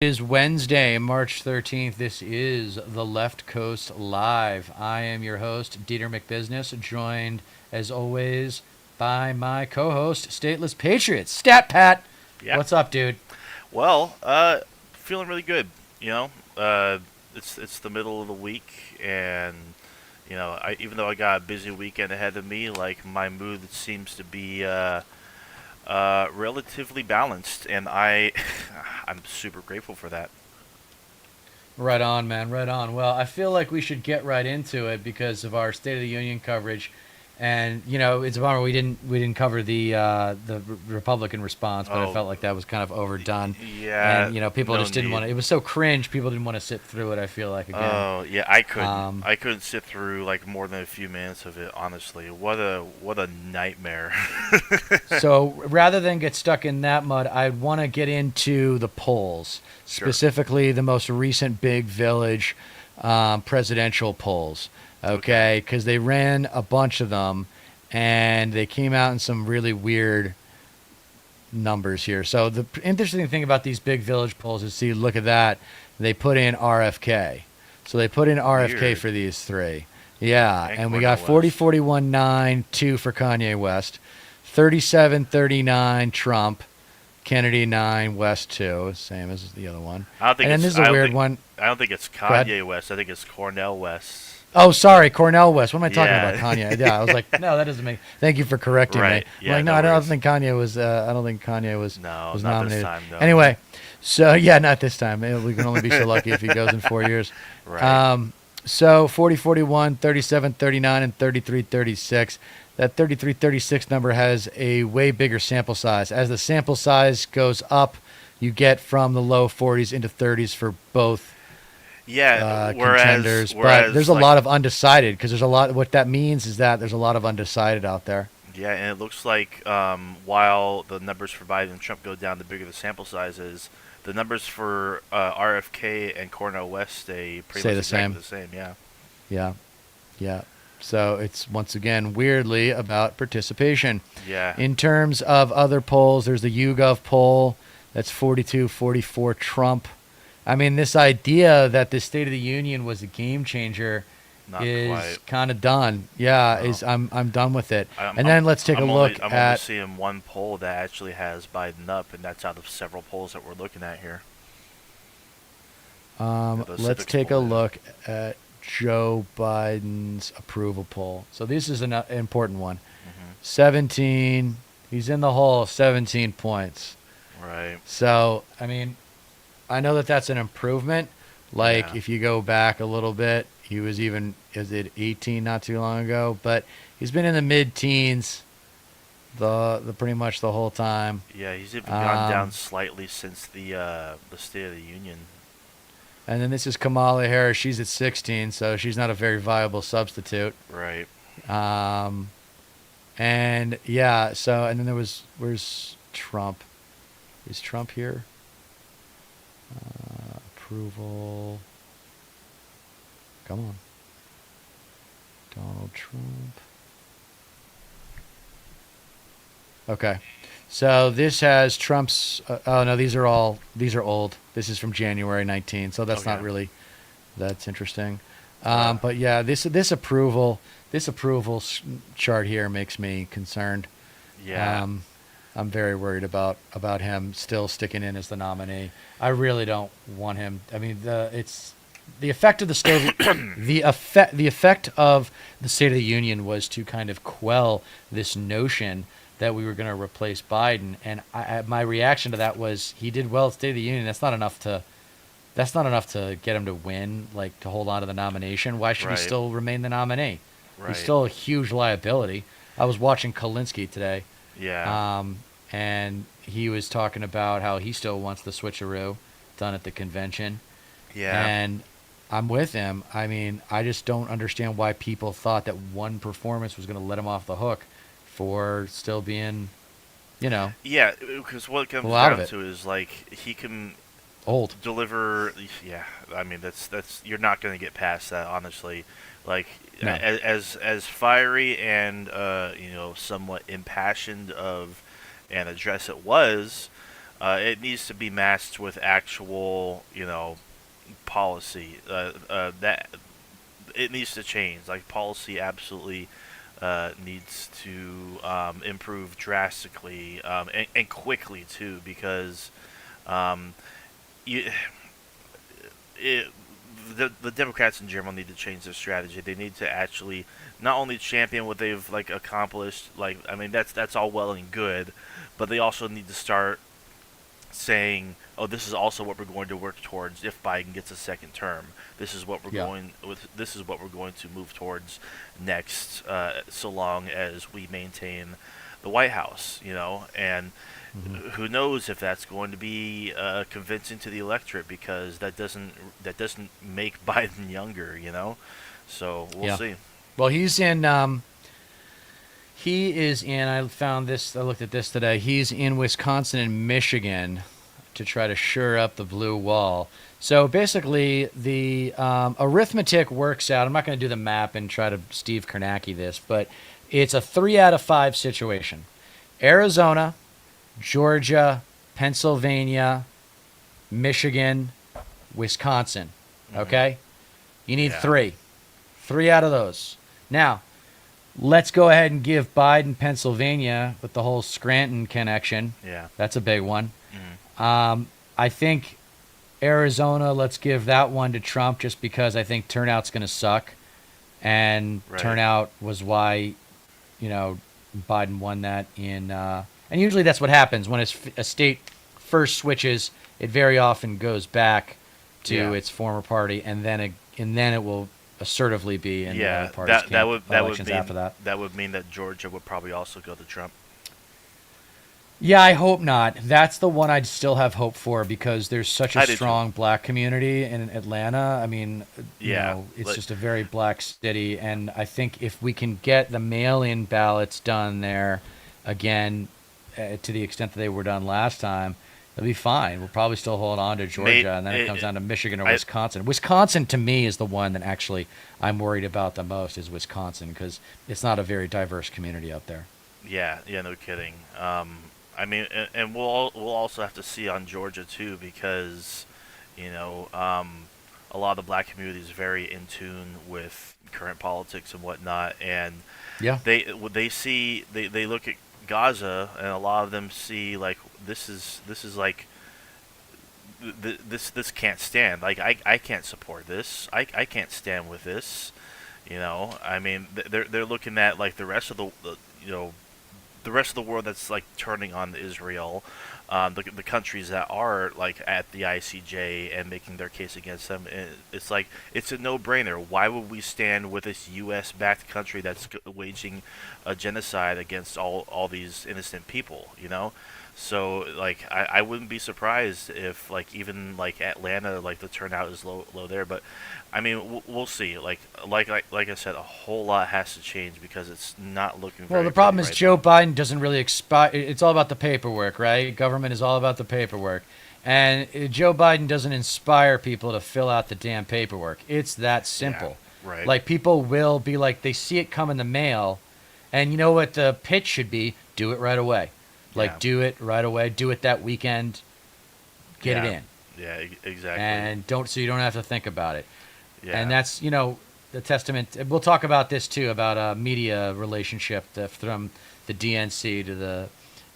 It is Wednesday, March 13th. This is the Left Coast Live. I am your host, Dieter McBusiness, joined, as always, by my co-host, Stateless Patriots. Stat Pat, Yeah. what's up, dude? Well, feeling really good. You know, it's the middle of the week, and even though I got a busy weekend ahead of me, like my mood seems to be relatively balanced, and I'm super grateful for that. Right on, man, right on. Well, I feel like we should get right into it because of our State of the Union coverage. And it's a bummer we didn't cover the Republican response, but I Oh, felt like that was kind of overdone, yeah, and people no just didn't want need. to. It was so cringe, people didn't want to sit through it. I feel like again. Oh, yeah, I couldn't. Um, I couldn't sit through like more than a few minutes of it. Honestly, what a nightmare. so rather than get stuck in that mud, I want to get into the polls, Sure. specifically the most recent Big Village presidential polls. Okay. Okay, because they ran a bunch of them, and they came out in some really weird numbers here. So the interesting thing about these Big Village polls is, see, look at that, they put in RFK. So they put in RFK Weird. for these three. Yeah, And and we got Cornel 40, West. 41, 9, 2 for Kanye West, 37, 39 Trump, Kennedy 9, West 2, same as the other one. I don't think And then it's. this is a weird one. I don't think it's Go ahead. Kanye West. I think it's Cornel West. Oh, sorry, Cornell West. What am I talking about? Yeah. Kanye. Yeah, I was like, no, that doesn't make. Thank you for correcting me. Right. I'm Yeah. like, no, No I don't worries. think Kanye was. I don't think Kanye was No, was not this nominated. time. No. Anyway, so yeah, not this time. We can only be so lucky if he goes in 4 years. Right. So 40, 41, 37, 39, and 33, 36. That 33, 36 number has a way bigger sample size. As the sample size goes up, you get from the low 40s into 30s for both Yeah. contenders, but there's Whereas a like lot of undecided because there's a lot. What that means is that there's a lot of undecided out there. yeah, and it looks like while the numbers for Biden and Trump go down, the bigger the sample size is. The numbers for RFK and Cornel West stay pretty Say much the exactly same. the same. Yeah. Yeah, yeah. So it's once again weirdly about participation. Yeah. In terms of other polls, there's the YouGov poll that's 42, 44 Trump. I mean, this idea that the State of the Union was a game changer Not is quite. kind of done. Yeah, No. is I'm done with it. I'm, And I'm, then let's take a look I'm only at. seeing one poll that actually has Biden up, and that's out of several polls that we're looking at here. The Let's civics take a poll, yeah. look at Joe Biden's approval poll. So this is an important one. Hmm. 17. He's in the hole. 17 points. Right. So I mean, I know that that's an improvement. Like Yeah. if you go back a little bit, he was even is it 18 not too long ago, but he's been in the mid-teens the pretty much the whole time. Yeah, he's even gone down Um, slightly since the State of the Union. and then this is Kamala Harris. She's at 16, so she's not a very viable substitute. Right. Um, and yeah, so and then where's Trump? Is Trump here? Approval. Come on, Donald Trump. Okay, so this has Trump's. Oh no, these are old. This is from January 19, so that's not Okay. really that's interesting. Yeah. But yeah, this approval chart here makes me concerned. Yeah. Um, I'm very worried about him still sticking in as the nominee. I really don't want him. I mean, it's the effect of the stove. The effect of the State of the Union was to kind of quell this notion that we were going to replace Biden, and my reaction to that was he did well at State of the Union. That's not enough to get him to win, like to hold on to the nomination. Why should he Right. still remain the nominee? He's Right. still a huge liability. I was watching Kalinsky today, Yeah. um, and he was talking about how he still wants the switcheroo done at the convention. Yeah. And I'm with him. I mean, I just don't understand why people thought that one performance was going to let him off the hook for still being, you know, Yeah. Because what it comes pull out of down it. to is like he can Old. deliver. Yeah. I mean, that's you're not going to get past that, honestly. Like No. as fiery and somewhat impassioned of an address it was. It needs to be matched with actual, policy. That it needs to change. Like policy absolutely needs to improve drastically and quickly too, because um, you, it, the Democrats in general need to change their strategy. They need to actually not only champion what they've like accomplished. Like I mean, that's all well and good, but they also need to start saying, "Oh, this is also what we're going to work towards if Biden gets a second term. This is what we're Yeah. going with. This is what we're going to move towards next, so long as we maintain the White House." And Hmm. who knows if that's going to be convincing to the electorate, because that doesn't make Biden younger. So we'll Yeah. see. Well, he's in. He is in. I found this. I looked at this today. He's in Wisconsin and Michigan to try to shore up the blue wall. So basically, the arithmetic works out. I'm not going to do the map and try to Steve Kornacki this, but it's a 3 out of 5 situation. Arizona, Georgia, Pennsylvania, Michigan, Wisconsin. Hmm. Okay? You need Yeah. three. Three out of those. Now, let's go ahead and give Biden Pennsylvania with the whole Scranton connection. Yeah. That's a big one. Hmm. I think Arizona, let's give that one to Trump just because I think turnout's going to suck. And Right. turnout was why, you know, Biden won that in. And usually that's what happens when a state first switches. It very often goes back to Yeah. its former party, and then it will assertively be in the Yeah. other party's That would elections mean after that. that would mean that Georgia would probably also go to Trump. Yeah, I hope not. That's the one I'd still have hope for because there's such a I do too. strong black community in Atlanta. I mean, Yeah. it's Like, just a very black city, and I think if we can get the mail-in ballots done there again, to the extent that they were done last time, it'll be fine. We'll probably still hold on to Georgia, and then it comes down to Michigan or I, Wisconsin. Wisconsin, to me, is the one that actually I'm worried about the most. Is Wisconsin because it's not a very diverse community out there. Yeah, yeah, no kidding. I mean, and we'll also have to see on Georgia too, because a lot of the black community is very in tune with current politics and whatnot, and Yeah. they look at Gaza, and a lot of them see like this is like this can't stand. Like I can't support this. I can't stand with this. I mean, they're looking at like the rest of the rest of the world that's like turning on Israel, the countries that are like at the ICJ and making their case against them. It's like it's a no-brainer. Why would we stand with this U.S.-backed country that's waging a genocide against all these innocent people? So like I wouldn't be surprised if like even like Atlanta, like the turnout is low there, but I mean we'll see. Like I said, a whole lot has to change because it's not looking Well, very the problem pretty is right Joe now. Biden doesn't really expire. It's all about the paperwork, right? Government is all about the paperwork. And Joe Biden doesn't inspire people to fill out the damn paperwork. It's that Yeah, simple. right. Like, people will be like, they see it come in the mail, and you know what the pitch should be? Do it right away. Like, Yeah. do it right away. Do it that weekend. Get Yeah. it in. Yeah, exactly. And so you don't have to think about it. Yeah. And that's, the testament. We'll talk about this too, about a media relationship from the DNC to the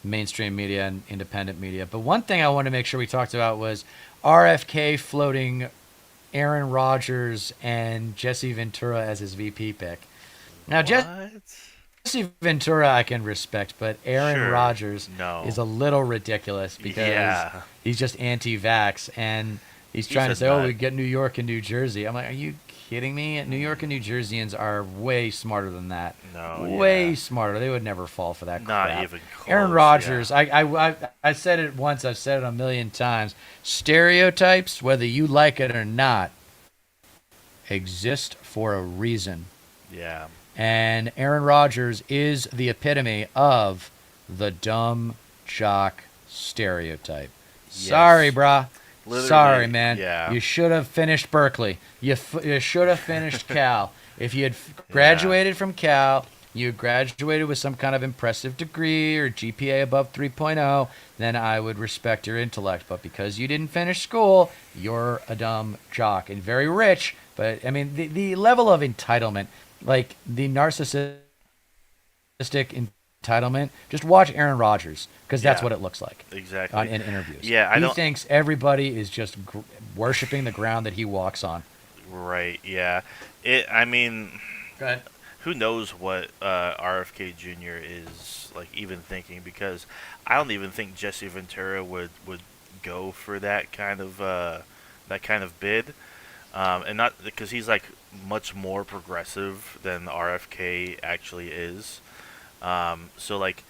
mainstream media and independent media. But one thing I wanted to make sure we talked about was RFK floating Aaron Rodgers and Jesse Ventura as his VP pick. Now, What? Jesse Ventura I can respect, but Aaron Sure. Rodgers No. is a little ridiculous because Yeah. he's just anti-vax and he's He's trying to a say, "Oh, nut. we get New York and New Jersey." I'm like, "Are you kidding me? New York and New Jerseyans are way smarter than that. No, Way yeah. smarter. They would never fall for that Not crap." even close. Aaron yeah. Rodgers, I said it once, I've said it a million times. Stereotypes, whether you like it or not, exist for a reason. Yeah. And Aaron Rodgers is the epitome of the dumb jock stereotype. Sorry, Yes. brah. Literally, Sorry, man. yeah. You should have finished Berkeley. You should have finished Cal. If you had graduated from Cal, you graduated with some kind of impressive degree or GPA above 3.0, then I would respect your intellect. But because you didn't finish school, you're a dumb jock and very rich. But I mean, the level of entitlement, like the narcissistic entitlement, just watch Aaron Rodgers because that's Yeah, what it looks like exactly. in interviews. Yeah, I He don't. thinks everybody is just worshiping the ground that he walks on. Right. Yeah. I mean, Go ahead. who knows what RFK Jr. is like even thinking? Because I don't even think Jesse Ventura would go for that kind of bid, and not because he's like much more progressive than RFK actually is. So like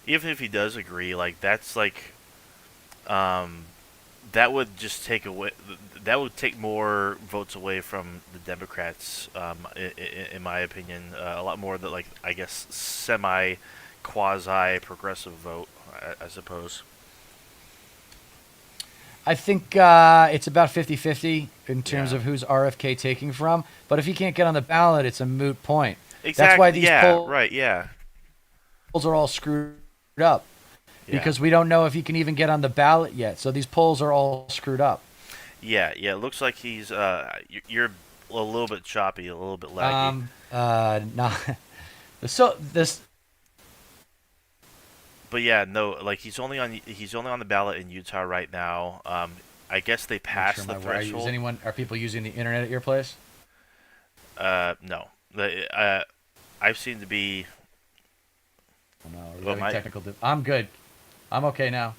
even if he does agree, like that's like um, that would just take away that would take more votes away from the Democrats, in my opinion, a lot more that like I guess semi quasi progressive vote, I suppose. I think it's about 50-50 in terms Yeah, of who's RFK taking from. But if he can't get on the ballot, it's a moot point. That's why exactly. these Yeah, polls right. Yeah, are all screwed up yeah, because we don't know if he can even get on the ballot yet. So these polls are all screwed up. yeah, yeah. It looks like he's you're a little bit choppy, a little bit laggy. Not so this. But yeah, no, like he's only on the ballot in Utah right now. I guess they Make sure passed the my is threshold. anyone are people using the internet at your place? No, I've seen to be. Oh, no, are you Well, having my technical? I'm good. I'm okay now.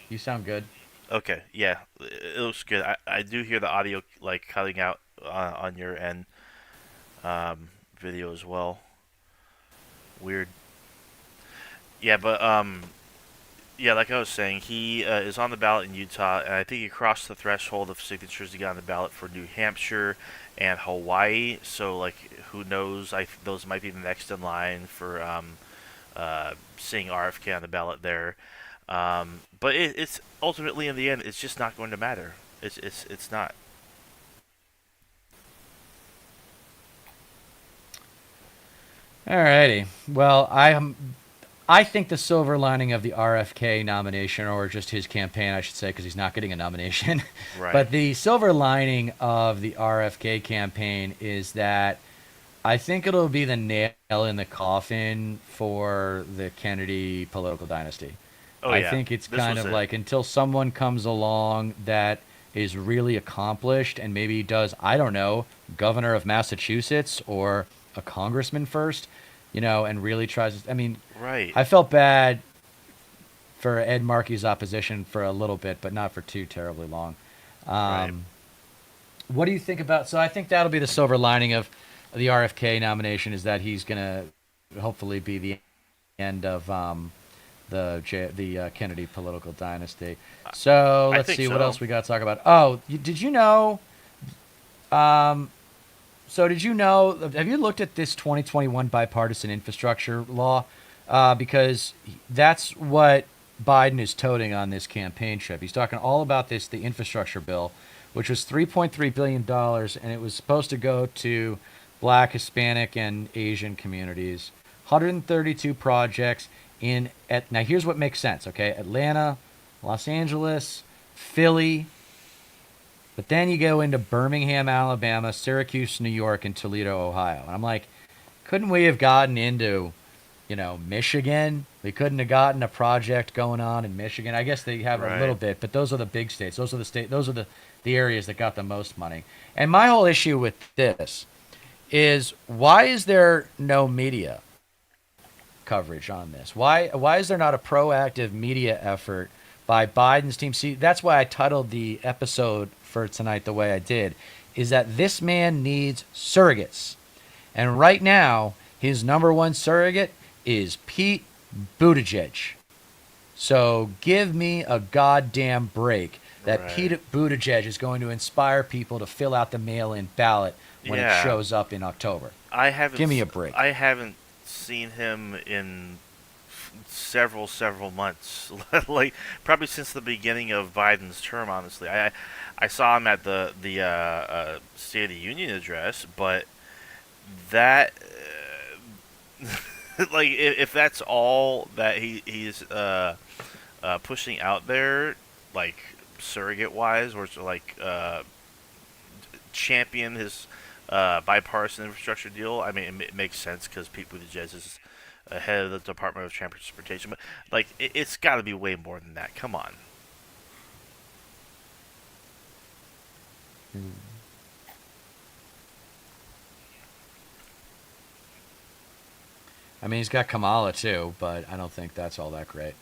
You sound good. okay, yeah, it looks good. I do hear the audio like cutting out on your end, video as well. Weird. Yeah, but yeah, like I was saying, he is on the ballot in Utah, and I think he crossed the threshold of signatures to get on the ballot for New Hampshire and Hawaii. So, like, who knows? Those might be the next in line for seeing RFK on the ballot there. But it's ultimately in the end, it's just not going to matter. It's not. Alrighty. Well, I think the silver lining of the RFK nomination, or just his campaign, I should say, because he's not getting a nomination, Right. but the silver lining of the RFK campaign is that I think it'll be the nail in the coffin for the Kennedy political dynasty. Oh I yeah, think it's this kind was of it. like until someone comes along that is really accomplished and maybe does, I don't know, governor of Massachusetts or a congressman first, and really tries to, I mean, Right. I felt bad for Ed Markey's opposition for a little bit, but not for too terribly long. Right. Um, what do you think about? So I think that'll be the silver lining of the RFK nomination is that he's going to hopefully be the end of the Kennedy political dynasty. So I let's think see what so. else we got to talk about. Oh, did you know? Um, so did you know? Have you looked at this 2021 bipartisan infrastructure law? Because that's what Biden is toting on this campaign trip. He's talking all about the infrastructure bill, which was $3.3 billion, and it was supposed to go to Black, Hispanic, and Asian communities. 132 projects now. Here's what makes sense. Okay, Atlanta, Los Angeles, Philly, but then you go into Birmingham, Alabama, Syracuse, New York, and Toledo, Ohio. And I'm like, couldn't we have gotten into, Michigan? We couldn't have gotten a project going on in Michigan. I guess they have a little Right. bit, but those are the big states. Those are the areas that got the most money. And my whole issue with this is why is there no media coverage on this? Why is there not a proactive media effort by Biden's team? See, that's why I titled the episode for tonight the way I did, is that this man needs surrogates. And right now, his number one surrogate is Pete Buttigieg. So give me a goddamn break that Pete Right. Buttigieg is going to inspire people to fill out the mail-in ballot when it Yeah. shows up in October. I haven't Give me s- a break. I haven't seen him in several months, like probably since the beginning of Biden's term. Honestly, I saw him at the State of the Union address, but that like if that's all that he's pushing out there, like surrogate wise, or to like champion his bipartisan infrastructure deal. I mean, it makes sense because Pete Buttigieg is head of the Department of Transportation, but like it's got to be way more than that. Come on. I mean, he's got Kamala too, but I don't think that's all that great.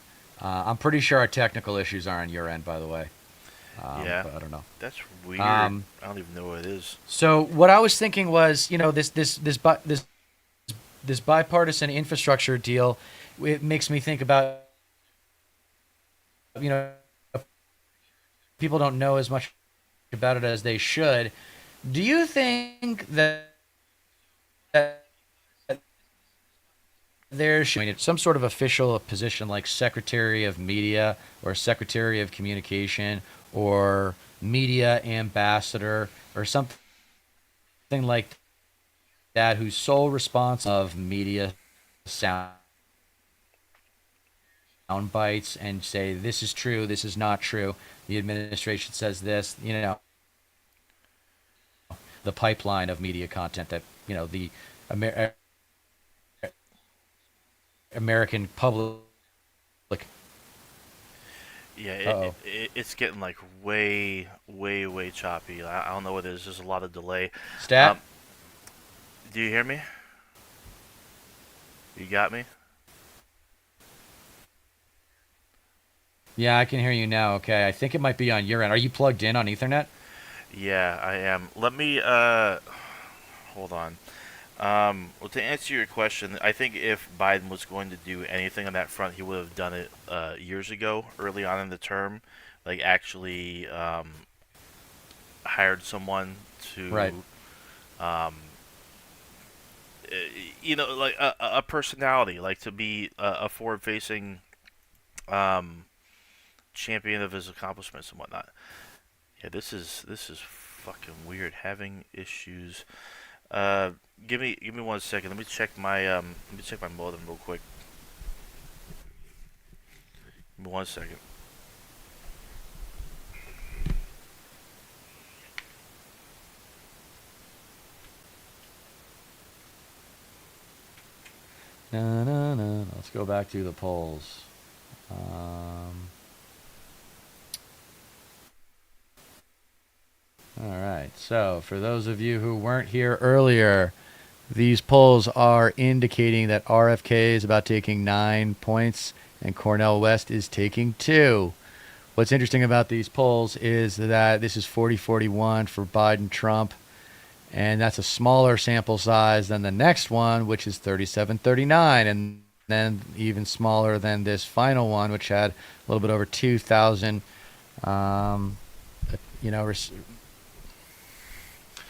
I'm pretty sure our technical issues are on your end, by the way. Yeah, But I don't know. that's weird. Um, I don't even know what it is. so what I was thinking was, this bipartisan infrastructure deal. It makes me think about, you know, people don't know as much about it as they should. Do you think that there should be some sort of official position like Secretary of Media or Secretary of Communication or Media Ambassador or something like that, whose sole response of media sound bites and say this is true, this is not true, the administration says this, the pipeline of media content that the Amer- American public. Yeah, Oh, it's getting like way, way, way choppy. I don't know what it is. There's a lot of delay. Um, stat. do you hear me? You got me? Yeah, I can hear you now. Okay, I think it might be on your end. Are you plugged in on Ethernet? Yeah, I am. Let me hold on. Well, to answer your question, I think if Biden was going to do anything on that front, he would have done it years ago, early on in the term, like actually hired someone Right. to, um, uh, like a personality, like to be a forward-facing um, champion of his accomplishments and whatnot. Yeah, this is fucking weird. Having issues. Uh, give me 1 second. Let me check my modem real quick. Give me 1 second. No, no, no. Let's go back to the polls. Um, all right. So, for those of you who weren't here earlier, these polls are indicating that RFK is about taking 9 points and Cornell West is taking 2. What's interesting about these polls is that this is 40-41 for Biden Trump, and that's a smaller sample size than the next one, which is 37-39, and then even smaller than this final one, which had a little bit over 2,000. Um, you know,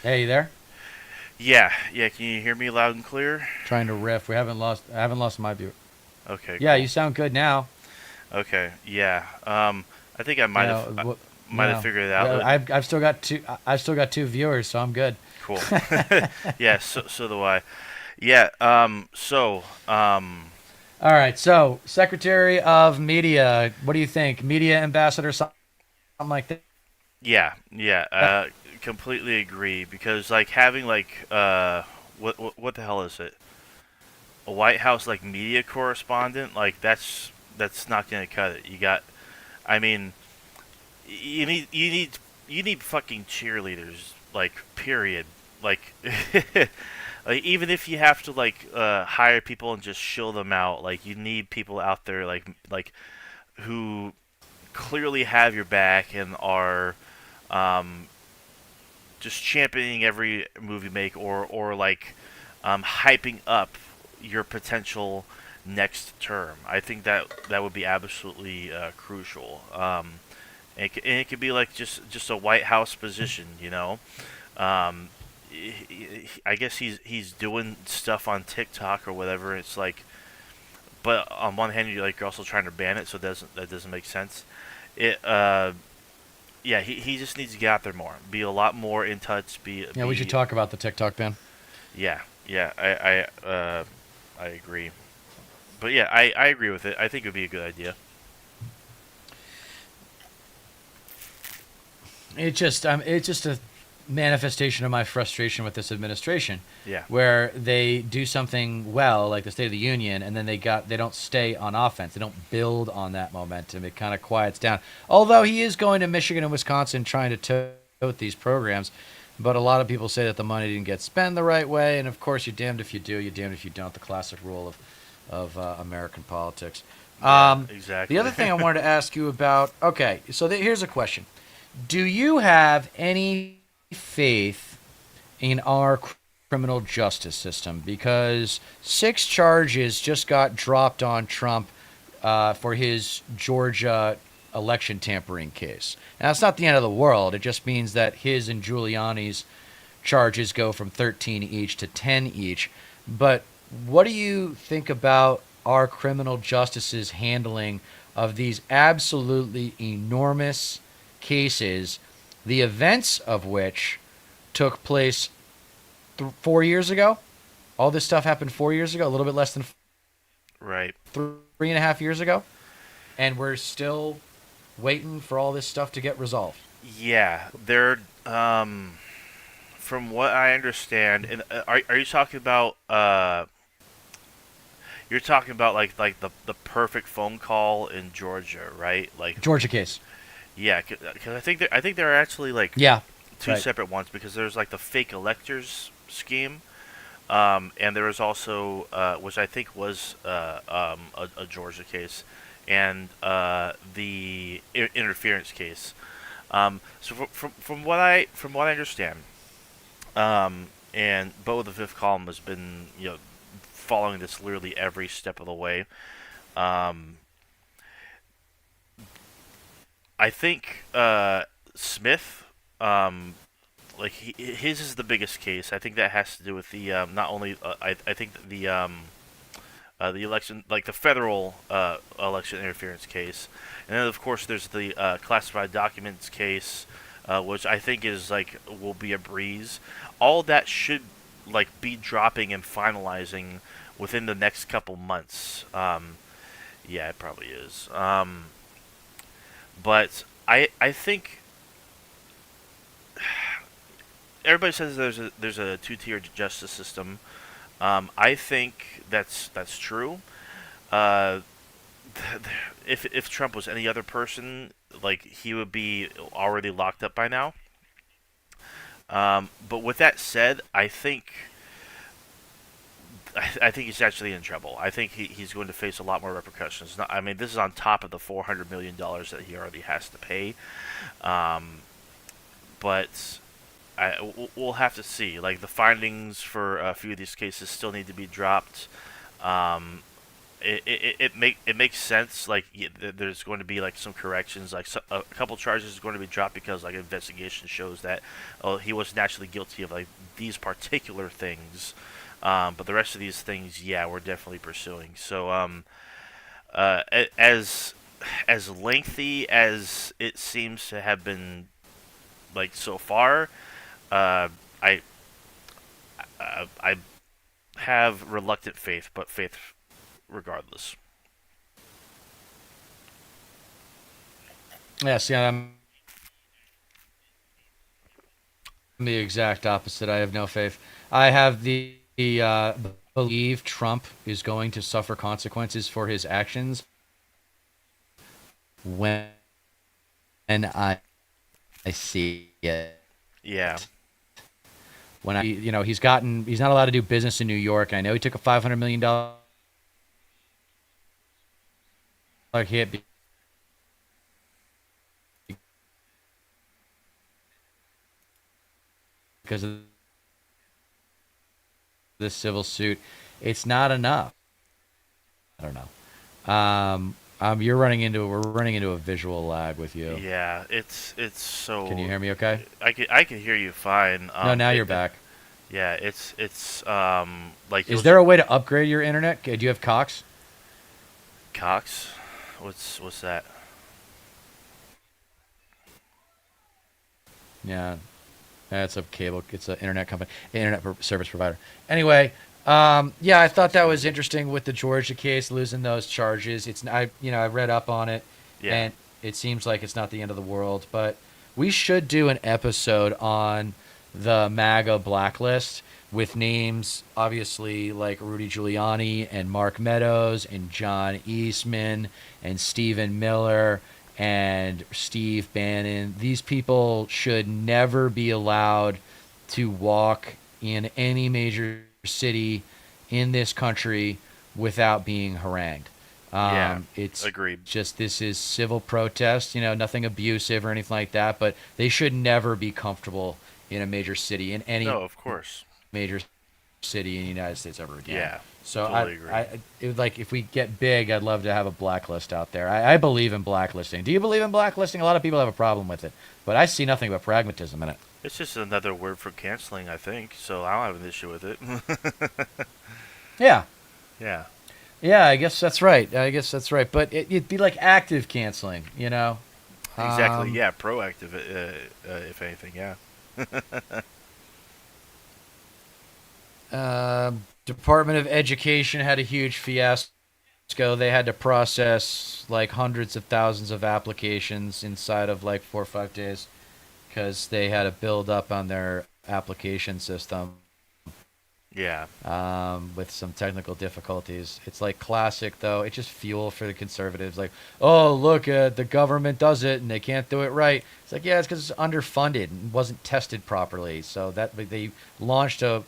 hey, you there? Yeah, yeah. Can you hear me loud and clear? Trying to riff. I haven't lost my view. Okay, Yeah, cool. you sound good now. Okay, yeah. I think I You might have know, might have figured it out. I've still got two. I've still got 2 viewers, so I'm good. Cool. Yeah. So do I. Yeah. All right. So, Secretary of Media, what do you think? Media ambassador, something like that. Yeah, yeah, completely agree because like having like what the hell is it? A White House like media correspondent, like that's not gonna cut it. I mean, you need fucking cheerleaders, like period. Like, like even if you have to like hire people and just shill them out, like you need people out there like who clearly have your back and are um, just championing every move you make, or like hyping up your potential next term. I think that would be absolutely crucial. And it could be like just a White House position, you know. Um, I guess he's doing stuff on TikTok or whatever. It's like, but on one hand you're also trying to ban it, so that doesn't make sense. It Yeah, he just needs to get out there more, be a lot more in touch, Yeah, we should talk about the TikTok ban. yeah, yeah. I agree. But yeah, I agree with it. I think it would be a good idea. It's just a manifestation of my frustration with this administration, Yeah. where they do something well, like the State of the Union, and then they don't stay on offense. They don't build on that momentum. It kind of quiets down. Although he is going to Michigan and Wisconsin trying to tote these programs, but a lot of people say that the money didn't get spent the right way, and of course, you're damned if you do, you're damned if you don't. The classic rule of American politics. Yeah, The other exactly. thing I wanted to ask you about. Okay, so here's a question: do you have any faith in our criminal justice system? Because 6 charges just got dropped on Trump for his Georgia election tampering case. Now, it's not the end of the world. It just means that his and Giuliani's charges go from 13 each to 10 each. But what do you think about our criminal justice's handling of these absolutely enormous cases, the events of which took place 4 years ago? All this stuff happened 4 years ago, a little bit less than Right. 3.5 years ago, and we're still waiting for all this stuff to get resolved. Yeah, they're from what I understand, and are you talking about you're talking about like the perfect phone call in Georgia, right? Like Georgia case. yeah, because I think there are actually like Yeah, two right. separate ones because there's like the fake electors scheme, and there was also which I think was a Georgia case, and the interference case. So from what I understand, and Bo the Fifth Column has been following this literally every step of the way. Um, I think Smith, like his is the biggest case. I think that has to do with the not only I think the election, like the federal election interference case, and then of course there's the classified documents case, which I think is like will be a breeze. All that should like be dropping and finalizing within the next couple months. Yeah, it probably is. But I think everybody says there's a two-tier justice system. I think that's true. Uh, if Trump was any other person, like he would be already locked up by now. But with that said, I think he's actually in trouble. I think he's going to face a lot more repercussions. I mean, this is on top of the $400 million that he already has to pay. Um, but we'll have to see. Like the findings for a few of these cases still need to be dropped. Um, it makes sense. Like there's going to be like some corrections. Like a couple charges is going to be dropped because like investigation shows that he wasn't actually guilty of like these particular things. But the rest of these things, yeah, we're definitely pursuing. So as lengthy as it seems to have been like so far, uh, I I have reluctant faith, but faith regardless. Yeah, see, I'm the exact opposite. I have no faith. I have the believe Trump is going to suffer consequences for his actions when I see it. Yeah, When he's not allowed to do business in New York. I know he took a $500 million hit because of this civil suit. It's not enough. I don't know. We're running into a visual lag with you. yeah. It's Can you so hear me? Okay. I can hear you fine. No, now you're back. Yeah, it's like Is you'll there a way to upgrade your internet? Do you have Cox? Cox. What's that? Yeah, it's a cable. It's an internet company, service provider. Anyway, Yeah, I thought It's that was crazy. interesting with the Georgia case, losing those charges. I read up on it, Yeah. and it seems like it's not the end of the world. But we should do an episode on the MAGA blacklist with names, obviously like Rudy Giuliani and Mark Meadows and John Eastman and Stephen Miller and Steve Bannon. These people should never be allowed to walk in any major city in this country without being harangued. Yeah. It's Agreed. just this is civil protest, nothing abusive or anything like that, but they should never be comfortable in a major city, in any No, of course. major city in the United States ever again. Yeah. So Totally agree. it would like if we get big, I'd love to have a blacklist out there. I believe in blacklisting. Do you believe in blacklisting? A lot of people have a problem with it, but I see nothing but pragmatism in it. It's just another word for canceling, I think. So I don't have an issue with it. Yeah, Yeah. yeah, I guess that's right. I guess that's right. But it'd be like active canceling. Exactly. Um, Yeah. Proactive, if anything. Yeah. Department of Education had a huge fiasco. They had to process like hundreds of thousands of applications inside of like 4 or 5 days because they had to build up on their application system Yeah. with some technical difficulties. It's like classic, though. It's just fuel for the conservatives. Like, oh, look, the government does it and they can't do it right. It's like, yeah, it's because it's underfunded and wasn't tested properly. So that they launched a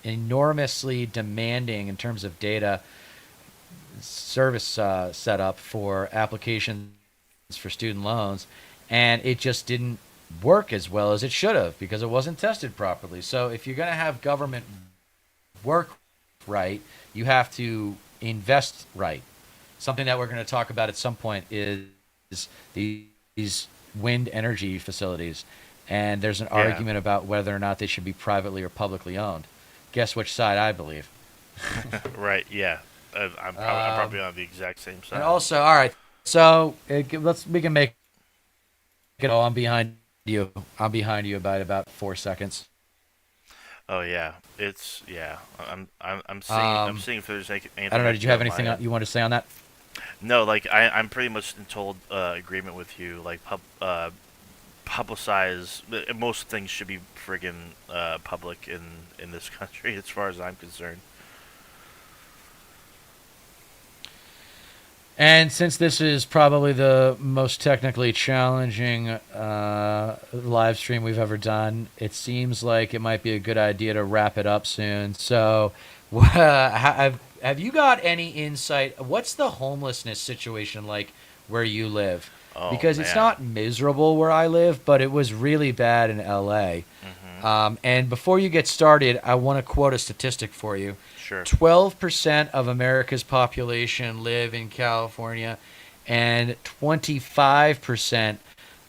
enormously demanding in terms of data service setup for applications for student loans, and it just didn't work as well as it should have because it wasn't tested properly. So if you're going to have government work right, you have to invest right. Something that we're going to talk about at some point is these wind energy facilities, and there's an Yeah. argument about whether or not they should be privately or publicly owned. Guess which side I believe. Right. Yeah. I'm Um, probably on the exact same and side. also, all right, so we can make it. Oh, I'm behind you. I'm behind you by about 4 seconds. Oh yeah. It's yeah. I'm seeing Um, if there's I don't anything know. I Did can you do have on my anything end. you want to say on that? No, like I'm pretty much in total agreement with you. Like publicize most things should be friggin' public in this country, as far as I'm concerned. And since this is probably the most technically challenging live stream we've ever done, it seems like it might be a good idea to wrap it up soon. So, have you got any insight? What's the homelessness situation like where you live? Oh Because it's man. not miserable where I live, but it was really bad in LA. Mhm. And before you get started, I want to quote a statistic for you. Sure. 12% of America's population live in California, and 25%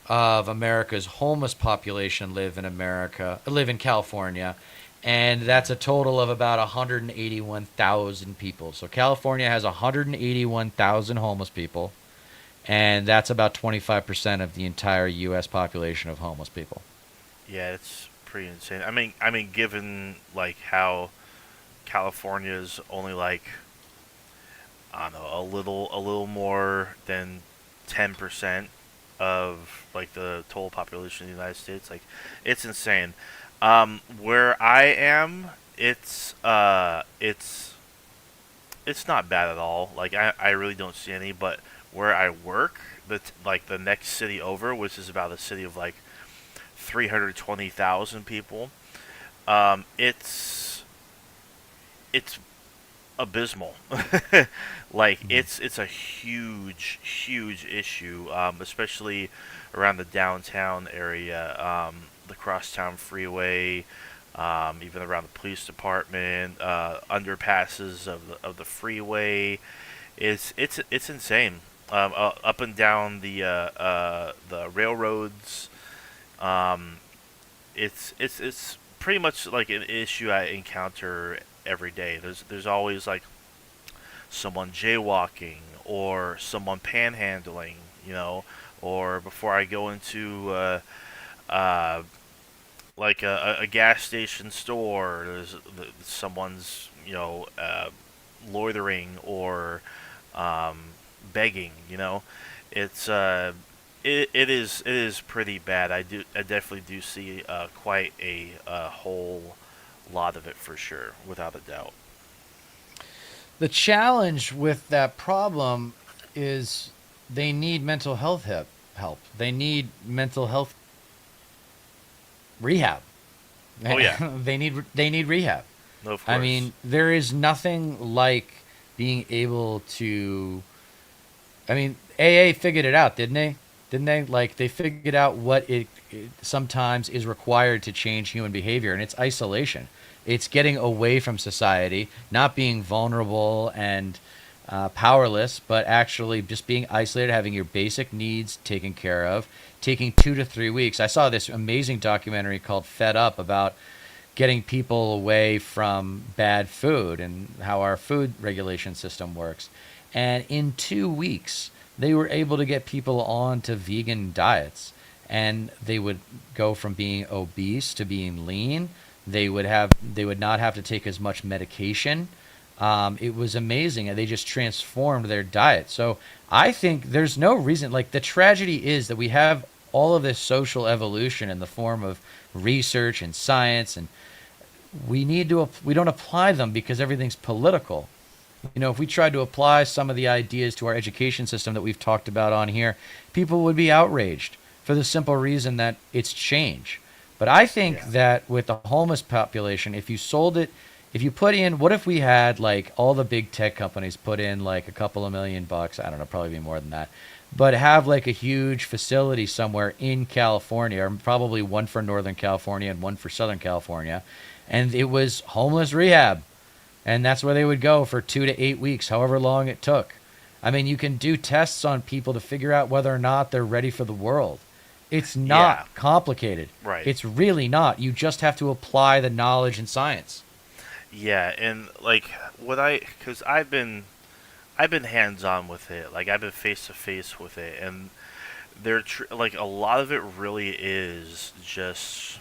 of America's homeless population live in California, and that's a total of about 181,000 people. So California has 181,000 homeless people, and that's about 25% of the entire U.S. population of homeless people. Yeah, it's pretty insane. I mean, given like how California's only like I don't know a little more than 10% of like the total population of the United States. Like, it's insane. Where I am, it's not bad at all. Like, I really don't see any. But where I work, like the next city over, which is about a city of like 320,000 people, it's abysmal. Like, it's a huge issue, especially around the downtown area, the crosstown freeway, even around the police department, underpasses of the freeway. It's insane. Up and down the railroads. Um, it's pretty much like an issue I encounter every day. There's always like someone jaywalking or someone panhandling, you know, or before I go into uh, like a gas station store. Someone's loitering or um, begging. It's it is pretty bad. I definitely do see quite a whole lot of it for sure, without a doubt. The challenge with that problem is they need mental health help. They need mental health rehab. Oh yeah, They need rehab. no, of I course. mean, there is nothing like being able to. I mean, AA figured it out, didn't they? Didn't they? Like they figured out what it sometimes is required to change human behavior, and it's isolation. It's getting away from society, not being vulnerable and powerless, but actually just being isolated, having your basic needs taken care of, taking 2 to 3 weeks. I saw this amazing documentary called Fed Up about getting people away from bad food and how our food regulation system works. And in 2 weeks, they were able to get people on to vegan diets. And they would go from being obese to being lean. They would not have to take as much medication. It was amazing, and they just transformed their diet. So I think there's no reason. Like the tragedy is that we have all of this social evolution in the form of research and science, and we don't apply them because everything's political. If we tried to apply some of the ideas to our education system that we've talked about on here, people would be outraged for the simple reason that it's change. But I think Yeah. that with the homeless population, if you sold it, if you put in, what if we had like all the big tech companies put in like a couple of $1 million? I don't know, probably be more than that. But have like a huge facility somewhere in California, or probably one for Northern California and one for Southern California. And it was homeless rehab, and that's where they would go for 2 to 8 weeks, however long it took. I mean, you can do tests on people to figure out whether or not they're ready for the world. It's Yeah. not complicated. Right. It's really not. You just have to apply the knowledge and science. Yeah, and like because I've been hands on with it. Like I've been face to face with it, and like a lot of it really is just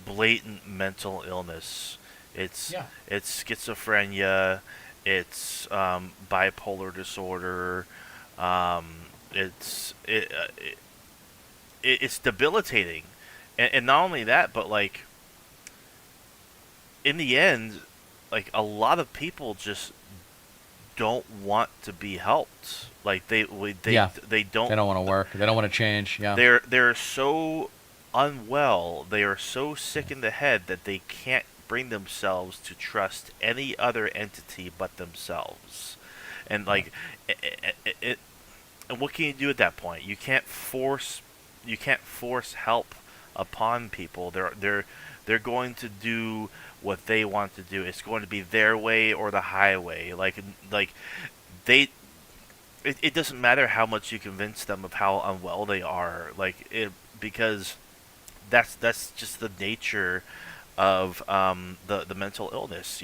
blatant mental illness. It's Yeah. it's schizophrenia, it's bipolar disorder, um, it's it's debilitating, and not only that, but like in the end, like a lot of people just don't want to be helped. Like Yeah. they They don't. don't want to work. They don't want to change. Yeah. They're so unwell. They are so sick in the head that they can't bring themselves to trust any other entity but themselves. And Yeah. like, it, and what can you do at that point? You can't force help upon people. They're going to do what they want to do. It's going to be their way or the highway. Like they it doesn't matter how much you convince them of how unwell they are, because that's just the nature of the mental illness,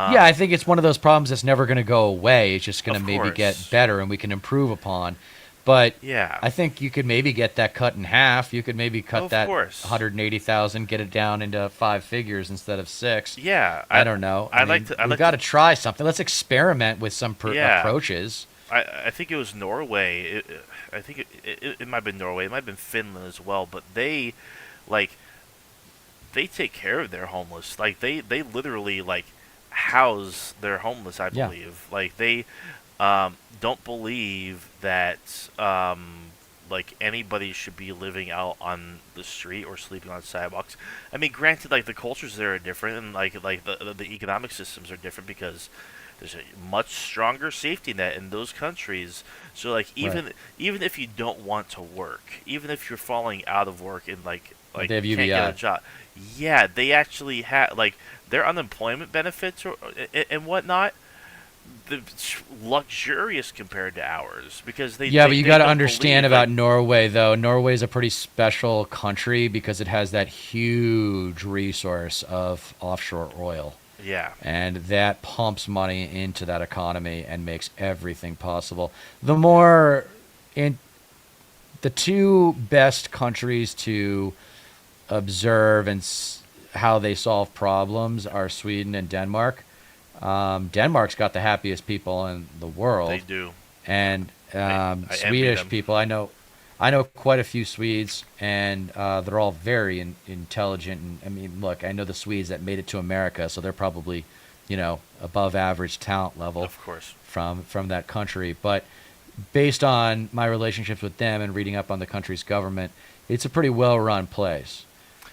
Yeah, um, I think it's one of those problems that's never going to go away. It's just going to of maybe get course. better and we can improve upon. But Yeah, I think you could maybe get that cut in half. You could maybe cut of that course. 180,000, get it down into five figures instead of six. Yeah, I don't know. I I like mean, to I we've like got to to try something. Let's experiment with some yeah. approaches. I think it was Norway. I think it might have been Norway. It might have been Finland as well. But like they take care of their homeless. Like they literally like house their homeless. I Yeah. believe. Like they don't believe that like anybody should be living out on the street or sleeping on sidewalks. I mean, granted, like the cultures there are different, and like the economic systems are different because there's a much stronger safety net in those countries. So like Right. even if you don't want to work, even if you're falling out of work and like They have can't get a UBI. job, yeah, they actually have like their unemployment benefits and whatnot. The luxurious compared to ours because they Yeah, but they, you they got to don't understand believe like about Norway, though. Norway's a pretty special country because it has that huge resource of offshore oil. yeah. And that pumps money into that economy and makes everything possible. The more in the two best countries to observe how they solve problems are Sweden and Denmark. Denmark's got the happiest people in the They world, do. and I envy Swedish them. people. I know quite a few Swedes, and they're all very intelligent. And I mean, look, I know the Swedes that made it to America, so they're probably, above average talent level Of course. from that country. But based on my relationships with them and reading up on the country's government, it's a pretty well-run place.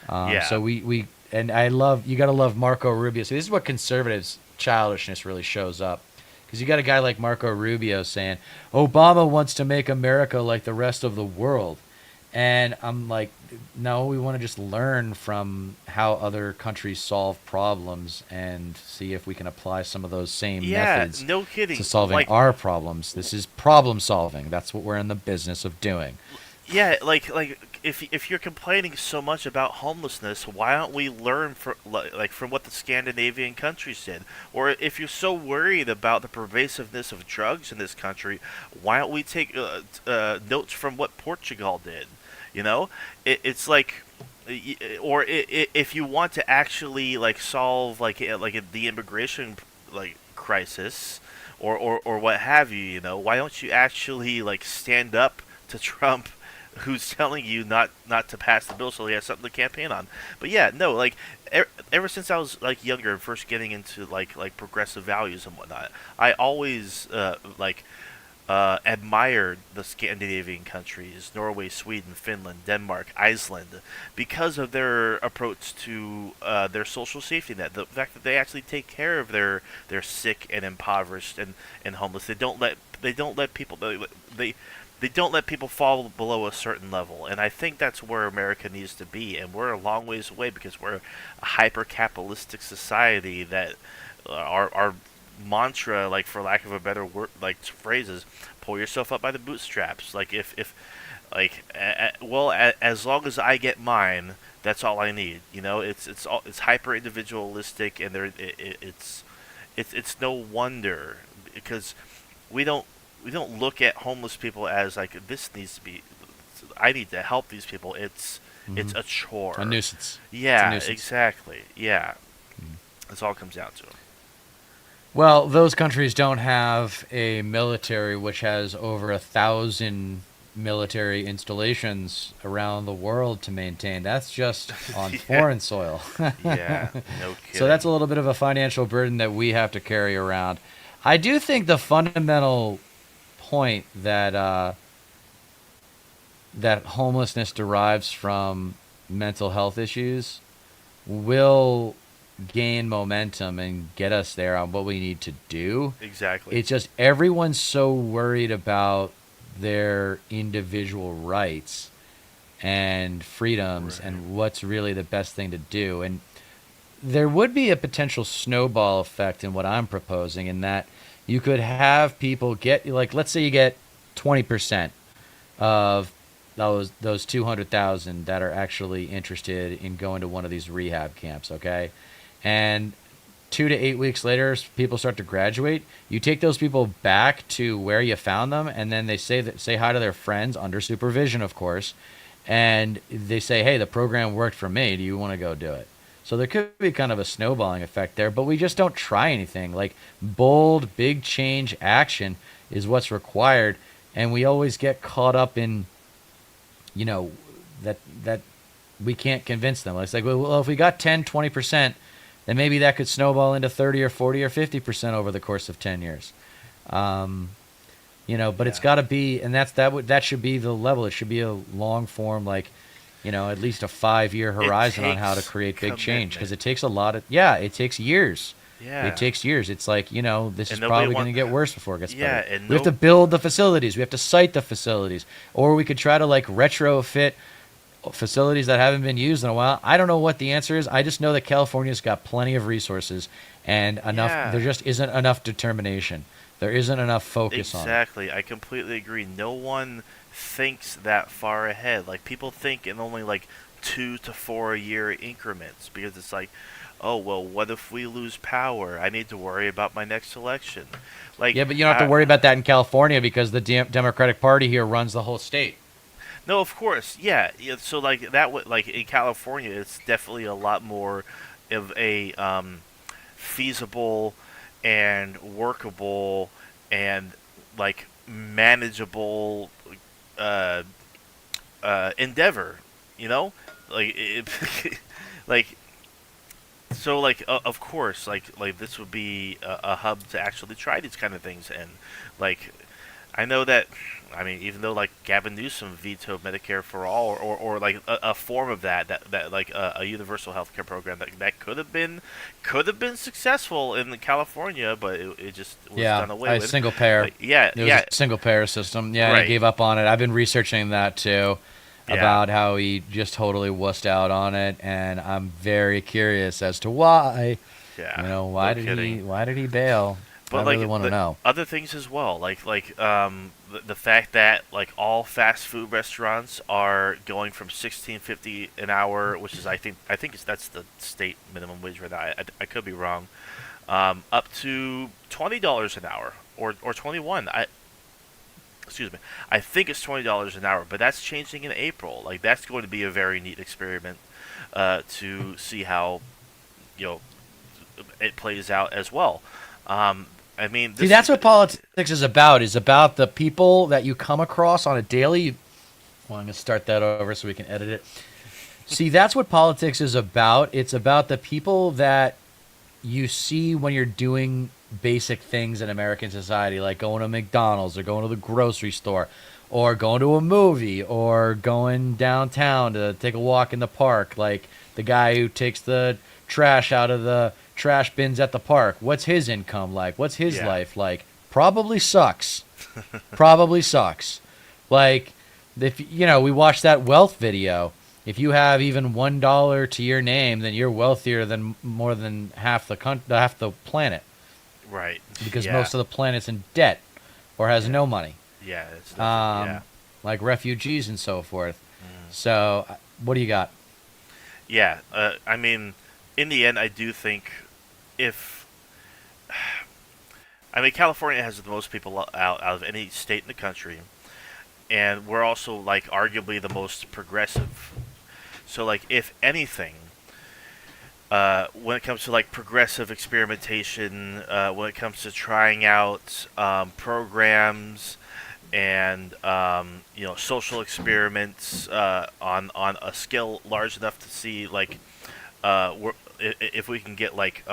Yeah. So we and I love you got to love Marco Rubio. So this is what conservatives' childishness really shows up, because you got a guy like Marco Rubio saying Obama wants to make America like the rest of the world, and I'm like, no, we want to just learn from how other countries solve problems and see if we can apply some of those same Yeah, methods no kidding. to solving Like, our problems. This is problem solving. That's what we're in the business of doing. yeah, like if you're complaining so much about homelessness, why don't we learn from what the Scandinavian countries did? Or if you're so worried about the pervasiveness of drugs in this country, why don't we take notes from what Portugal did? You know, it's like, if you want to actually like solve the immigration crisis, or what have you, why don't you actually like stand up to Trump, who's telling you not to pass the bill so he has something to campaign on? But yeah, no, like ever since I was like younger and first getting into like progressive values and whatnot, I always admired the Scandinavian countries, Norway, Sweden, Finland, Denmark, Iceland, because of their approach to their social safety net. The fact that they actually take care of their sick and impoverished and homeless. They don't let people they don't let people fall below a certain level, and I think that's where America needs to be. And we're a long ways away because we're a hyper-capitalistic society that our mantra, like for lack of a better word, like phrases, pull yourself up by the bootstraps. Like if like as long as I get mine, that's all I need. It's hyper individualistic, and it's no wonder, because we don't we don't look at homeless people as like, this needs to be, I need to help these people. It's a chore, A nuisance. It's a yeah, nuisance. exactly, yeah. That's all it comes down to. Well, those countries don't have a military which has over 1,000 military installations around the world to maintain. That's just on Yeah. foreign soil. Yeah, no kidding. So that's a little bit of a financial burden that we have to carry around. I do think the fundamental point that that homelessness derives from mental health issues will gain momentum and get us there on what we need to do. Exactly. It's just everyone's so worried about their individual rights and freedoms Right. and what's really the best thing to do. And there would be a potential snowball effect in what I'm proposing, in that you could have people get, like, let's say you get 20% of those 200,000 that are actually interested in going to one of these rehab camps, okay? And 2 to 8 weeks later, people start to graduate. You take those people back to where you found them, and then they say hi to their friends, under supervision, of course, and they say, "Hey, the program worked for me. Do you want to go do it?" So there could be kind of a snowballing effect there, but we just don't try anything. Like, bold, big change action is what's required, and we always get caught up in, that we can't convince them. It's like, well, if we got 10, 20%, then maybe that could snowball into 30 or 40 or 50% over the course of 10 years. But it's Yeah. got to be, and that should be the level. It should be a long form, like, at least a 5-year horizon on how to takes create big change, because commitment. it takes it takes years. Yeah. It takes years. It's like, this is And nobody probably want- going to get worse before it gets Yeah, better. and We have to build the facilities. We have to site the facilities. Or we could try to, like, retrofit facilities that haven't been used in a while. I don't know what the answer is. I just know that California's got plenty of resources and enough. Yeah. There just isn't enough determination. There isn't enough focus on it. Exactly. I completely agree. No one thinks that far ahead. Like, people think in only like 2 to 4 year increments, because it's like, oh well, what if we lose power? I need to worry about my next election. Like, Yeah, but you don't have to worry about that in California, because the Democratic Party here runs the whole state. No, of course, yeah. Yeah, so like that would like in California, it's definitely a lot more of a feasible and workable and like manageable uh, endeavor. You know, like like so like of course like this would be a hub to actually try these kind of things and like I know that. I mean, even though like Gavin Newsom vetoed Medicare for all, or like a form of that like a universal health care program that could have been successful in California, but it just was Yeah, done away a with. single payer. Like, yeah, It was a yeah, single payer system. Yeah, and he right, gave up on it. I've been researching that too, yeah, about how he just totally wussed out on it, and I'm very curious as to why. yeah. Why No did kidding. he bail? I But really like want to the know. other things as well, the fact that like all fast food restaurants are going from 16.50 an hour, which is that's the state minimum wage right now. I could be wrong. Up to $20 an hour or 21. I excuse me. I think it's $20 an hour, but that's changing in April. Like that's going to be a very neat experiment to see how you know it plays out as well. Um, I mean, See, this is that's what politics is about. Is about the people that you come across on a daily. Well, I'm gonna start that over so we can edit it. See, that's what politics is about. It's about the people that you see when you're doing basic things in American society, like going to McDonald's or going to the grocery store or going to a movie or going downtown to take a walk in the park, like the guy who takes the trash out of the trash bins at the park. What's his income like? What's his yeah, life like? Probably sucks. Probably sucks. Like, if we watched that wealth video. If you have even $1 to your name, then you're wealthier than more than half the planet, right, because yeah, most of the planet's in debt or has yeah, no money, yeah. It's definitely yeah, um, like refugees and so forth. mm. So, what do you got? Yeah. I mean, in the end, I do think if I mean California has the most people out of any state in the country, and we're also like arguably the most progressive. So like if anything, when it comes to like progressive experimentation, when it comes to trying out programs and social experiments on a scale large enough to see like if we can get like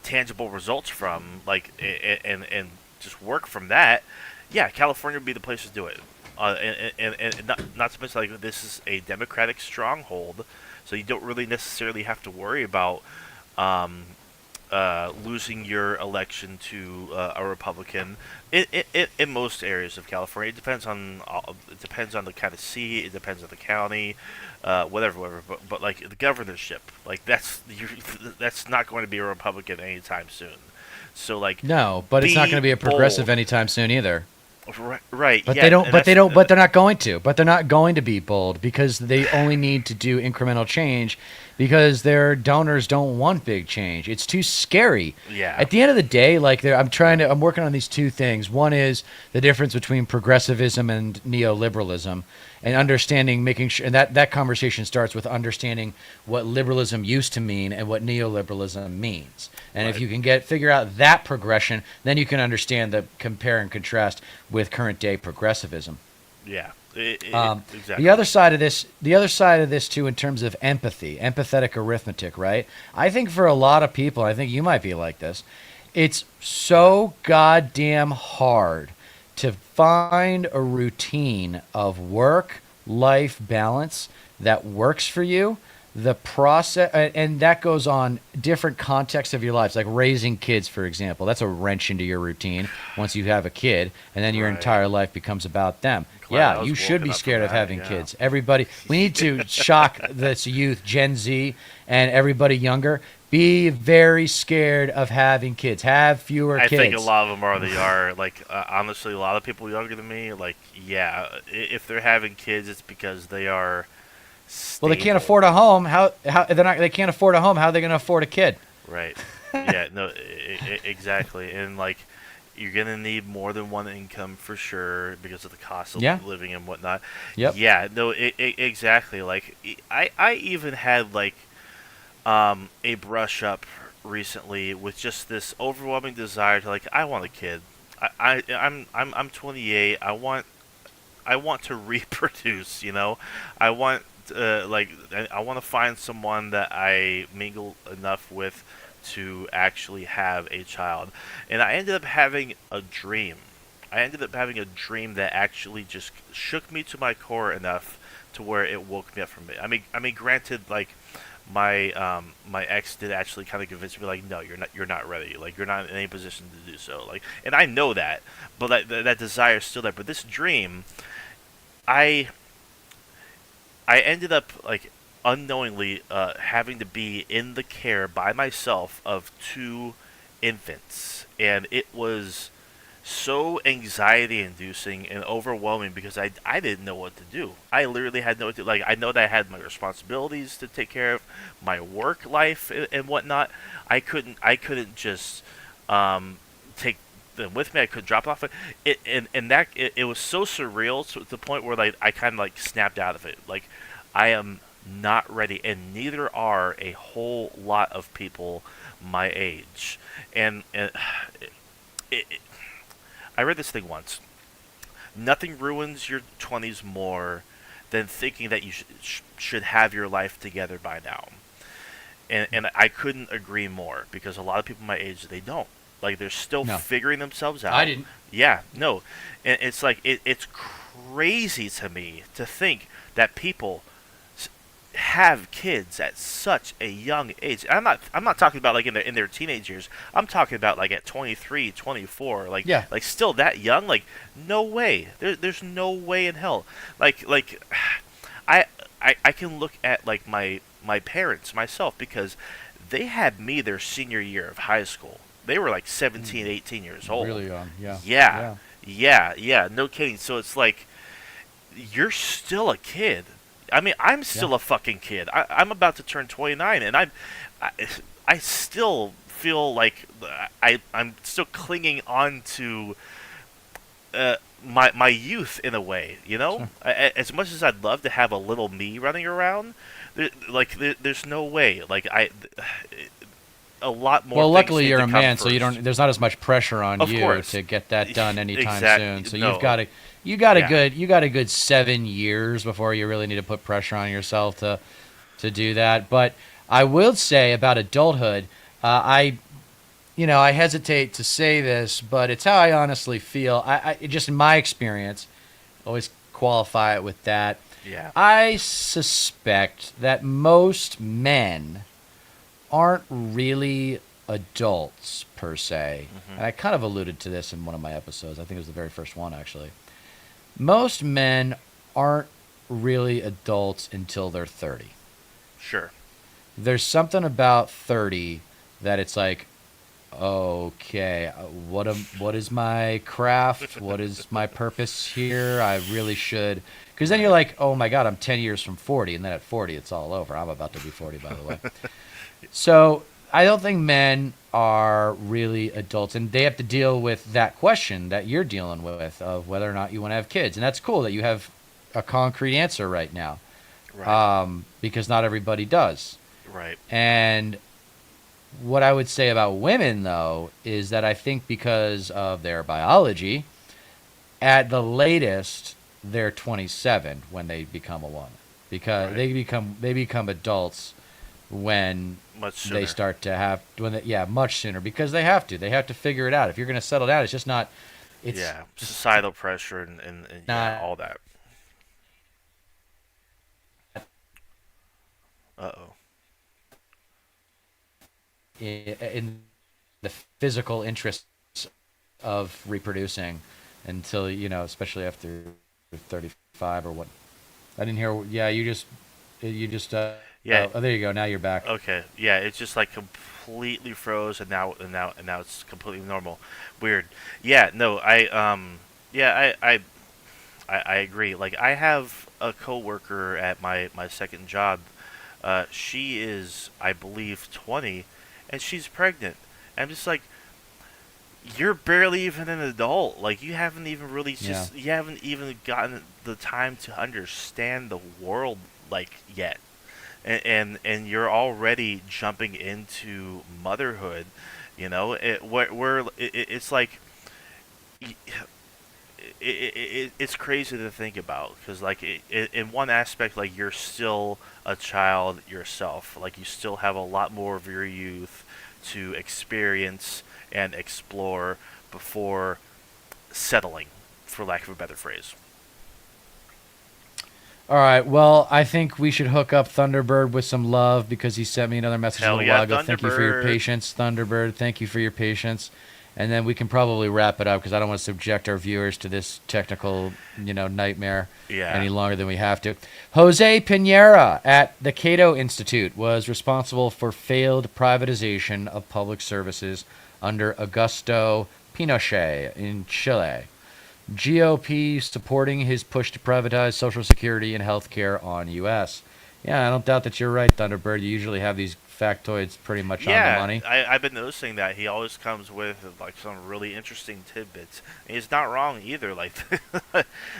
tangible results from like and just work from that, yeah, California would be the place to do it. And not to mention like this is a Democratic stronghold, so you don't really necessarily have to worry about um, losing your election to a Republican. In most areas of California, it depends on the kind of seat, it depends on the county, whatever. But like the governorship, like that's not going to be a Republican anytime soon. So like, No, but it's not going be to be a progressive bold. anytime soon either. Right, But yeah, they don't. and But they that's don't. But they're not going to. But they're not going to be bold because they only need to do incremental change, because their donors don't want big change. It's too scary. yeah, At the end of the day, like I'm working on these two things. One is the difference between progressivism and neoliberalism, and understanding, making sure, and that conversation starts with understanding what liberalism used to mean and what neoliberalism means. And if right, you can figure out that progression, then you can understand the compare and contrast with current day progressivism. yeah, The exactly, other side of this too, in terms of empathy, empathetic arithmetic, right? I think for a lot of people, I think you might be like this. It's so goddamn hard to find a routine of work-life balance that works for you. The process, and that goes on different contexts of your lives, like raising kids, for example. That's a wrench into your routine once you have a kid, and then your right. entire life becomes about them. Glad I Yeah, was you should woken be up from scared of that. having Yeah. kids. Everybody, we need to shock this youth, Gen Z, and everybody younger. Be very scared of having kids. Have fewer I think a kids. lot of them already are. Like honestly, a lot of people younger than me, like yeah, if they're having kids, it's because they are Well, they can't stable. afford a home. How they're not? They can't afford a home. How are they going to afford a kid? Right. Yeah. No. Exactly. And like, you're gonna need more than one income for sure because of the cost Yeah. of living and whatnot. Yep. Yeah, no, exactly. Like I even had like a brush up recently with just this overwhelming desire to like I want a kid. I'm 28. I want to reproduce. I want I want to find someone that I mingle enough with to actually have a child. And I ended up having a dream. I ended up having a dream that actually just shook me to my core enough to where it woke me up from it. I mean, granted, like my ex did actually kind of convince me, like, no, you're not ready, like you're not in any position to do so, like, and I know that, but that desire is still there. But this dream, I I ended up like unknowingly having to be in the care by myself of two infants, and it was so anxiety inducing and overwhelming because I didn't know what to do. I literally had no like I know that I had my responsibilities to take care of, my work life and whatnot. I couldn't just take them with me. I could drop off it was so surreal to the point where like I kind of like snapped out of it. Like I am not ready, and neither are a whole lot of people my age. And it, I read this thing once. Nothing ruins your 20s more than thinking that you should have your life together by now. And I couldn't agree more because a lot of people my age, they don't. Like they're still No, figuring themselves I out. didn't. Yeah, no. And it's like it's crazy to me to think that people have kids at such a young age. I'm not talking about like in their teenage years. I'm talking about like at 23, 24, Yeah. like still that young. Like no way. There's no way in hell. Like I I can look at like my parents myself because they had me their senior year of high school. They were like 17, 18 years old. Really young. Yeah. Yeah. Yeah. Yeah, no kidding. So it's like you're still a kid. I mean, I'm Yeah. still a fucking kid. I'm about to turn 29, and I, I still feel like I'm still clinging on to my youth in a way. Sure. As much as I'd love to have a little me running around, there's no way. Like a lot more Well, things luckily need you're to a come man, so you first. don't. There's not as much pressure on Of you course, to get that done anytime soon. exactly. So No, yeah, you got a good 7 years before you really need to put pressure on yourself to do that. But I will say about adulthood, I hesitate to say this, but it's how I honestly feel. I just in my experience, always qualify it with that. yeah. I suspect that most men aren't really adults per se. Hmm. And I kind of alluded to this in one of my episodes. I think it was the very first one, actually. Most men aren't really adults until they're 30. Sure. There's something about 30 that it's like, okay, what is my craft? What is my purpose here? I really should. Because then you're Right. like, oh my God, I'm 10 years from 40. And then at 40, it's all over. I'm about to be 40, by the way. So I don't think men are really adults, and they have to deal with that question that you're dealing with of whether or not you want to have kids. And that's cool that you have a concrete answer right now, Right. because not everybody does. Right. And what I would say about women, though, is that I think because of their biology, at the latest, they're 27 when they become a woman, because Right. they become adults when Much they sooner. start to have much sooner, because they have to figure it out. If you're going to settle down, it's Yeah. just Societal pressure and yeah, not all that. Uh oh. in the physical interests of reproducing until, especially after 35 or what. I didn't hear. Yeah, you just Yeah. oh, there you go. Now you're back. Okay. Yeah. It's just like completely froze, and now it's completely normal. Weird. Yeah. No. Yeah. I agree. Like I have a coworker at my second job. She is, I believe, 20, and she's pregnant. And I'm just like, you're barely even an adult. Like you haven't even really Yeah. just you haven't even gotten the time to understand the world like yet. And you're already jumping into motherhood, it's like it's crazy to think about because like in one aspect like you're still a child yourself, like you still have a lot more of your youth to experience and explore before settling, for lack of a better phrase. All right. Well, I think we should hook up Thunderbird with some love because he sent me another message a Hell little yeah, while ago. Thank you for your Thunderbird. patience, Thunderbird. Thank you for your patience. And then we can probably wrap it up because I don't want to subject our viewers to this technical, nightmare Yeah. any longer than we have to. Jose Pinera at the Cato Institute was responsible for failed privatization of public services under Augusto Pinochet in Chile. GOP supporting his push to privatize Social Security and health care on U.S. Yeah, I don't doubt that you're right, Thunderbird. You usually have these factoids pretty much on the Yeah, money. I've been noticing that he always comes with like some really interesting tidbits. And he's not wrong either. Like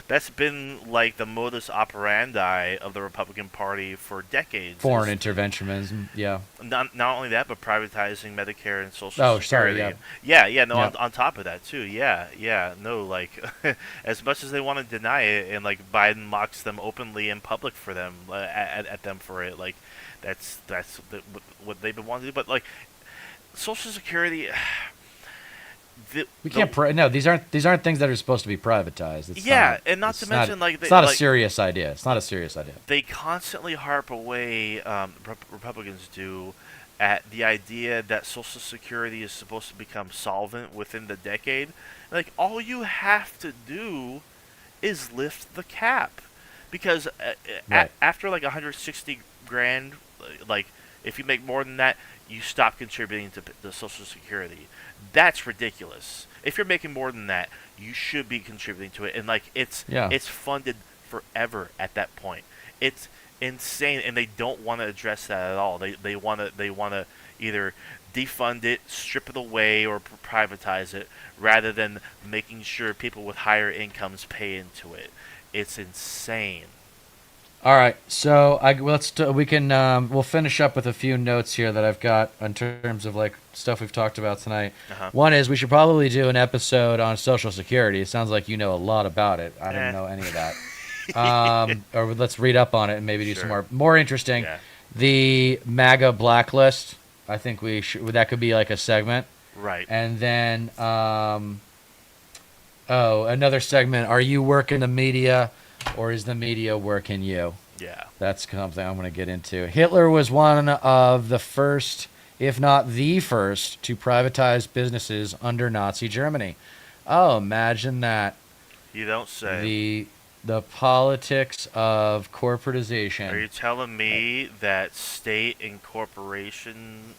that's been like the modus operandi of the Republican Party for decades. Foreign Is interventionism, yeah. not only that, but privatizing Medicare and Social Oh, sorry, yeah. Security. Yeah, yeah. No, Yeah. on top of that too. Yeah, yeah. No, like as much as they want to deny it, and like Biden mocks them openly in public for them at them for it. Like what they've been wanting to do. But like Social Security, We the can't no, these aren't things that are supposed to be privatized. It's yeah, not and not to it's not mention like it's not a like serious idea. It's not a serious idea. they constantly harp away, Republicans do, at the idea that Social Security is supposed to become solvent within the decade. Like all you have to do is lift the cap, because Right. after like 160 grand, like if you make more than that, you stop contributing to the Social Security. That's ridiculous. If you're making more than that, you should be contributing to it, and like Yeah. it's funded forever at that point. It's insane, and they don't want to address that at all. They want to either defund it, strip it away, or privatize it, rather than making sure people with higher incomes pay into it. It's insane. All right, so we can we'll finish up with a few notes here that I've got in terms of like stuff we've talked about tonight. Uh-huh. One is we should probably do an episode on Social Security. It sounds like you know a lot about it. I didn't know any of that. Or let's read up on it and maybe do some Sure. more interesting. Yeah. The MAGA blacklist. I think we should. That could be like a segment, Right. and then another segment. Are you working the media, or is the media working you? Yeah. That's something I'm going to get into. Hitler was one of the first, if not the first, to privatize businesses under Nazi Germany. Oh, imagine that. You don't say. The politics of corporatization. Are you telling me that state and corporation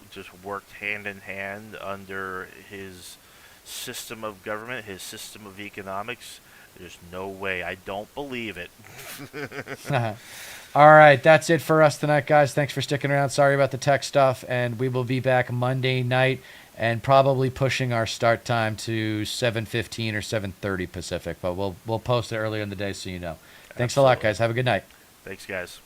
just worked hand in hand under his system of government, his system of economics? There's no way. I don't believe it. All right, that's it for us tonight, guys. Thanks for sticking around. Sorry about the tech stuff, and we will be back Monday night and probably pushing our start time to 7:15 or 7:30 Pacific, but we'll post it earlier in the day so you know. Thanks a lot, Absolutely. guys. Have a good night. Thanks, guys.